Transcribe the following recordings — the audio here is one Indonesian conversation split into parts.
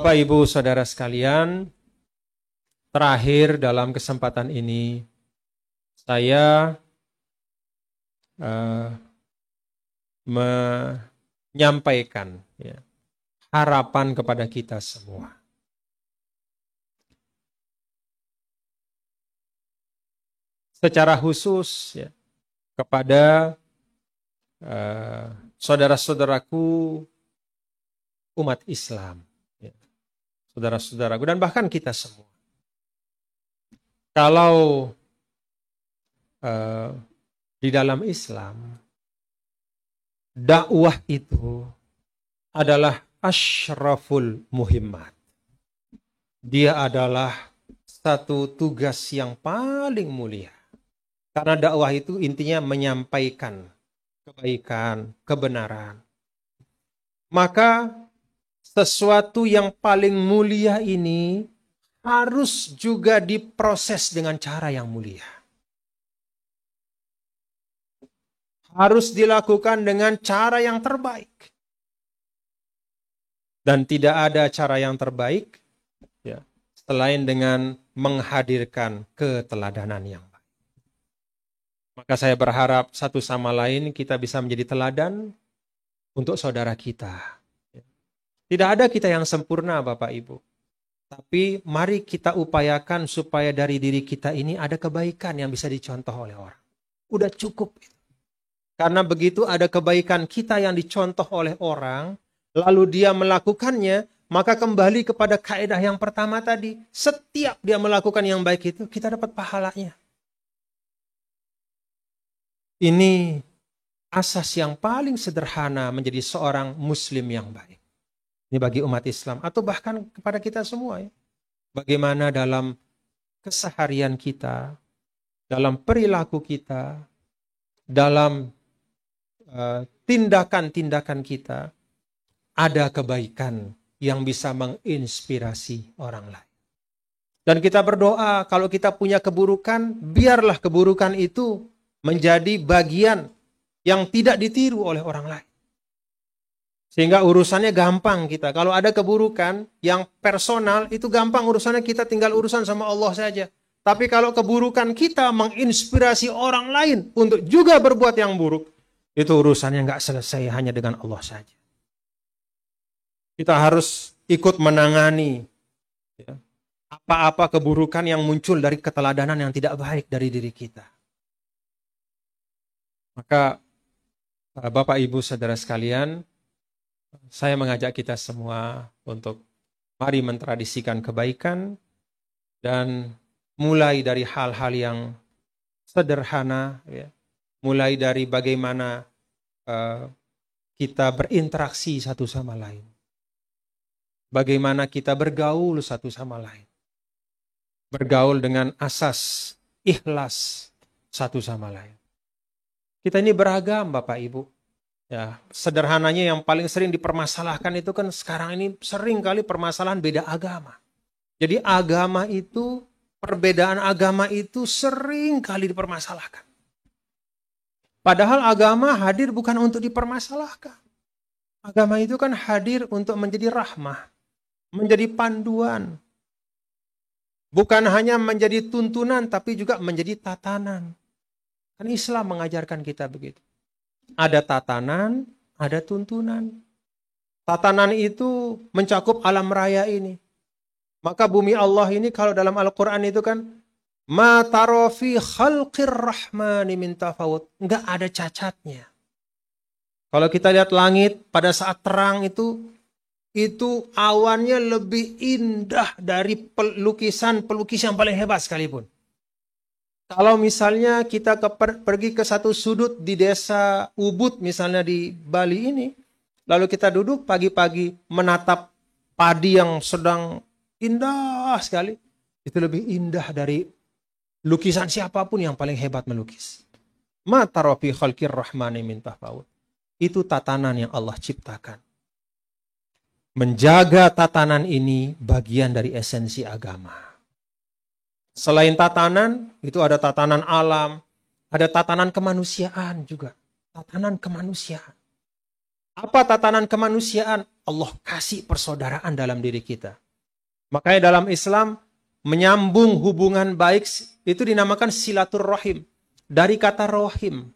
Bapak, Ibu, Saudara sekalian, terakhir dalam kesempatan ini, saya menyampaikan harapan kepada kita semua. Secara khusus kepada saudara-saudaraku umat Islam. Saudara-saudaraku dan bahkan kita semua. Kalau di dalam Islam, dakwah itu adalah asyraful muhimmat. Dia adalah satu tugas yang paling mulia. Karena dakwah itu intinya menyampaikan kebaikan, kebenaran. Maka sesuatu yang paling mulia ini harus juga diproses dengan cara yang mulia. Harus dilakukan dengan cara yang terbaik. Dan tidak ada cara yang terbaik selain dengan menghadirkan keteladanan yang baik. Maka saya berharap satu sama lain kita bisa menjadi teladan untuk saudara kita. Tidak ada kita yang sempurna, Bapak Ibu. Tapi mari kita upayakan supaya dari diri kita ini ada kebaikan yang bisa dicontoh oleh orang. Udah cukup. Karena begitu ada kebaikan kita yang dicontoh oleh orang, lalu dia melakukannya, maka kembali kepada kaidah yang pertama tadi. Setiap dia melakukan yang baik itu, kita dapat pahalanya. Ini asas yang paling sederhana menjadi seorang muslim yang baik. Ini bagi umat Islam atau bahkan kepada kita semua. Bagaimana dalam keseharian kita, dalam perilaku kita, dalam tindakan-tindakan kita, ada kebaikan yang bisa menginspirasi orang lain. Dan kita berdoa kalau kita punya keburukan, biarlah keburukan itu menjadi bagian yang tidak ditiru oleh orang lain. Sehingga urusannya gampang kita. Kalau ada keburukan yang personal, itu gampang urusannya, kita tinggal urusan sama Allah saja. Tapi kalau keburukan kita menginspirasi orang lain untuk juga berbuat yang buruk, itu urusannya nggak selesai hanya dengan Allah saja. Kita harus ikut menangani apa-apa keburukan yang muncul dari keteladanan yang tidak baik dari diri kita. Maka Bapak, Ibu, Saudara sekalian, saya mengajak kita semua untuk mari mentradisikan kebaikan dan mulai dari hal-hal yang sederhana, mulai dari bagaimana kita berinteraksi satu sama lain, bagaimana kita bergaul satu sama lain, bergaul dengan asas ikhlas satu sama lain. Kita ini beragam, Bapak Ibu. Ya, sederhananya yang paling sering dipermasalahkan itu kan sekarang ini sering kali permasalahan beda agama. Jadi agama itu, perbedaan agama itu sering kali dipermasalahkan. Padahal agama hadir bukan untuk dipermasalahkan. Agama itu kan hadir untuk menjadi rahmah, menjadi panduan. Bukan hanya menjadi tuntunan tapi juga menjadi tatanan. Kan Islam mengajarkan kita begitu. Ada tatanan, ada tuntunan. Tatanan itu mencakup alam raya ini. Maka bumi Allah ini kalau dalam Al-Quran itu kan ma tara fi khalqir rahmani min tafawut. Enggak ada cacatnya. Kalau kita lihat langit pada saat terang itu awannya lebih indah dari pelukis-pelukis yang paling hebat sekalipun. Kalau misalnya kita pergi ke satu sudut di desa Ubud misalnya di Bali ini, lalu kita duduk pagi-pagi menatap padi yang sedang indah sekali, itu lebih indah dari lukisan siapapun yang paling hebat melukis. Ma tara fi khalqir rahmani min tafawut. Itu tatanan yang Allah ciptakan. Menjaga tatanan ini bagian dari esensi agama. Selain tatanan, itu ada tatanan alam, ada tatanan kemanusiaan juga. Tatanan kemanusiaan. Apa tatanan kemanusiaan? Allah kasih persaudaraan dalam diri kita. Makanya dalam Islam, menyambung hubungan baik itu dinamakan silaturrahim. Dari kata rohim.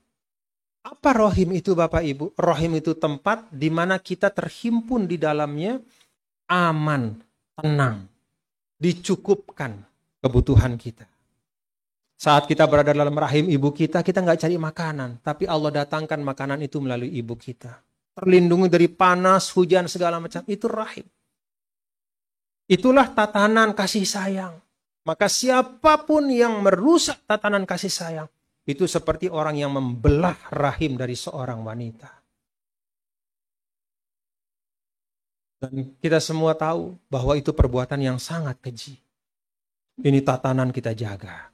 Apa rohim itu Bapak Ibu? Rohim itu tempat di mana kita terhimpun di dalamnya, aman, tenang, dicukupkan kebutuhan kita. Saat kita berada dalam rahim ibu kita nggak cari makanan. Tapi Allah datangkan makanan itu melalui ibu kita. Terlindungi dari panas, hujan, segala macam. Itu rahim. Itulah tatanan kasih sayang. Maka siapapun yang merusak tatanan kasih sayang, itu seperti orang yang membelah rahim dari seorang wanita. Dan kita semua tahu bahwa itu perbuatan yang sangat keji. Ini tatanan kita jaga.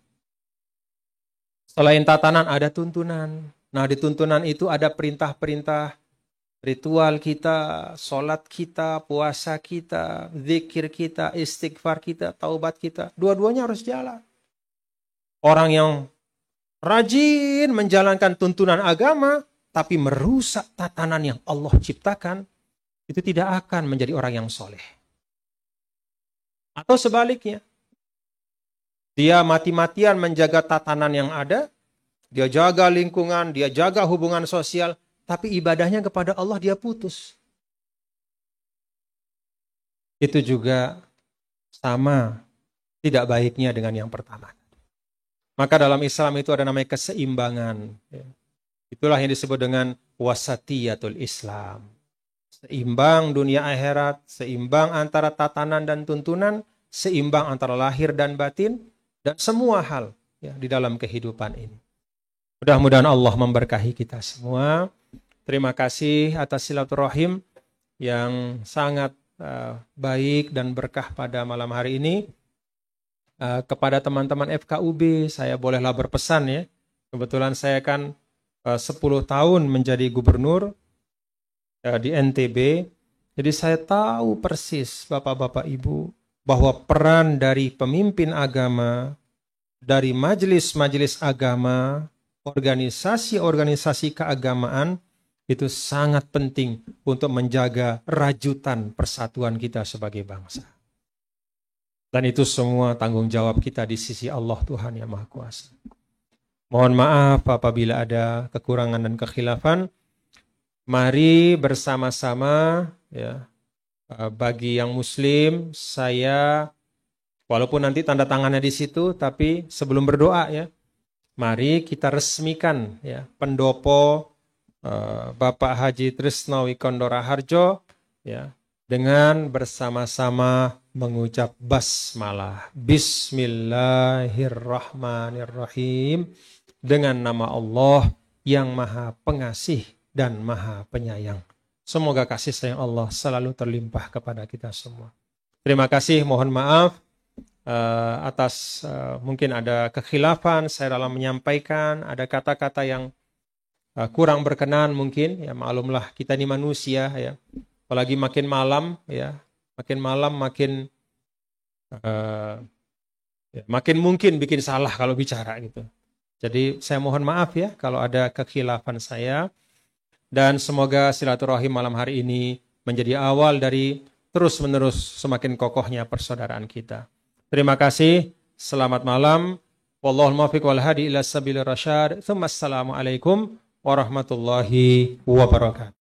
Selain tatanan ada tuntunan. Nah, di tuntunan itu ada perintah-perintah, ritual kita, sholat kita, puasa kita, zikir kita, istighfar kita, taubat kita. Dua-duanya harus jalan. Orang yang rajin menjalankan tuntunan agama, tapi merusak tatanan yang Allah ciptakan, itu tidak akan menjadi orang yang soleh. Atau sebaliknya, dia mati-matian menjaga tatanan yang ada, dia jaga lingkungan, dia jaga hubungan sosial, tapi ibadahnya kepada Allah dia putus. Itu juga sama tidak baiknya dengan yang pertama. Maka dalam Islam itu ada namanya keseimbangan. Itulah yang disebut dengan wasatiyatul Islam. Seimbang dunia akhirat, seimbang antara tatanan dan tuntunan, seimbang antara lahir dan batin, dan semua hal ya, di dalam kehidupan ini. Mudah-mudahan Allah memberkahi kita semua. Terima kasih atas silaturahim yang sangat baik dan berkah pada malam hari ini. Kepada teman-teman FKUB, saya bolehlah berpesan ya. Kebetulan saya kan 10 tahun menjadi gubernur di NTB. Jadi saya tahu persis Bapak-Bapak Ibu bahwa peran dari pemimpin agama, dari majelis-majelis agama, organisasi-organisasi keagamaan, itu sangat penting untuk menjaga rajutan persatuan kita sebagai bangsa. Dan itu semua tanggung jawab kita di sisi Allah Tuhan Yang Maha Kuasa. Mohon maaf apabila ada kekurangan dan kekhilafan. Mari bersama-sama ya, bagi yang muslim, saya walaupun nanti tanda tangannya di situ, tapi sebelum berdoa ya, mari kita resmikan ya pendopo Bapak Haji Trisno Wikondora Harjo ya, dengan bersama-sama mengucap basmalah. Bismillahirrahmanirrahim. Dengan nama Allah yang Maha Pengasih dan Maha Penyayang. Semoga kasih sayang Allah selalu terlimpah kepada kita semua. Terima kasih, mohon maaf atas mungkin ada kekhilafan saya dalam menyampaikan, ada kata-kata yang kurang berkenan mungkin, ya maklumlah kita ini manusia ya. Apalagi makin malam ya, makin malam makin makin mungkin bikin salah kalau bicara gitu. Jadi saya mohon maaf ya kalau ada kekhilafan saya, dan semoga silaturahim malam hari ini menjadi awal dari terus-menerus semakin kokohnya persaudaraan kita. Terima kasih, selamat malam. Wallahul muwaffiq wal hadi ila sabilir rasyad. Assalamualaikum warahmatullahi wabarakatuh.